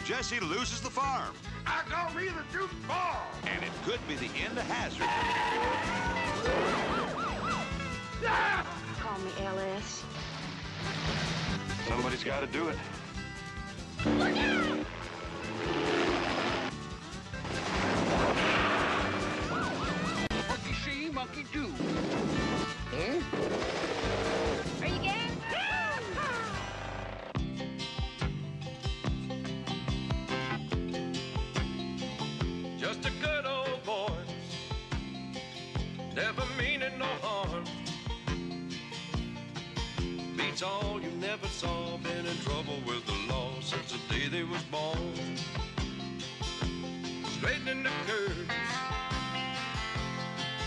Jesse loses the farm. I got me the Duke ball. And it could be the end of Hazzard. Call me LS. Somebody's got to do it. Look out! Monkey see, monkey do. Are you game? Just a good old boy, never meaning no harm. Beats all you never saw, been in trouble with the law since the day they was born. Straightening the curves,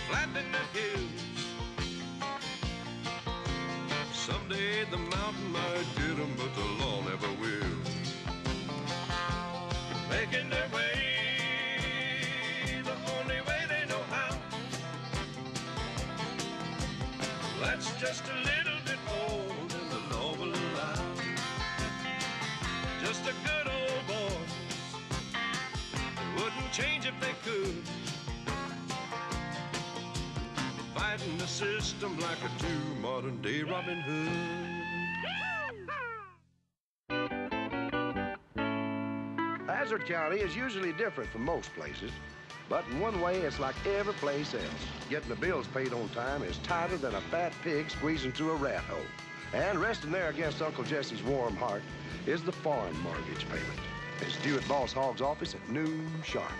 flattening the hills. Someday the mountain might get 'em, but the law never will. Making their way the only way they know how. That's just a little bit more than the law will allow. Just a good old boy, they wouldn't change if they could. Fighting the system like a true modern-day Robin Hood. Hazzard County is usually different from most places, but in one way, it's like every place else. Getting the bills paid on time is tighter than a fat pig squeezing through a rat hole. And resting there against Uncle Jesse's warm heart is the farm mortgage payment. It's due at Boss Hogg's office at noon sharp.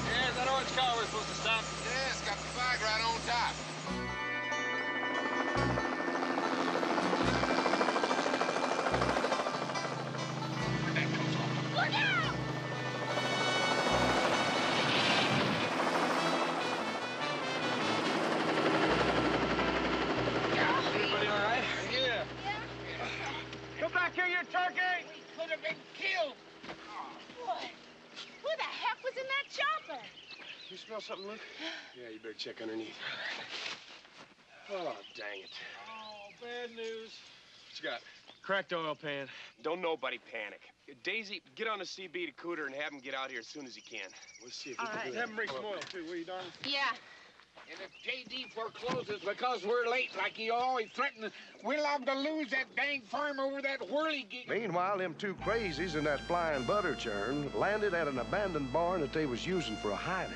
Yeah, that orange car we're supposed to stop. Yeah, it's got the flag right on top. Look out! Everybody all right? Yeah. Come back here, you turkey! We could have been killed. Boy, who the heck was in that chopper? You smell something, Luke? Yeah, you better check underneath. Oh, dang it. Oh, bad news. What you got? Cracked oil pan. Don't nobody panic. Daisy, get on a CB to Cooter and have him get out here as soon as he can. Let's see if All we can right. do Have that. him bring some oil, too, will you, darling? Yeah. And if JD forecloses because we're late like he always threatened, we'll have to lose that dang farm over that whirligig. Meanwhile, them two crazies in that flying butter churn landed at an abandoned barn that they was using for a hideout.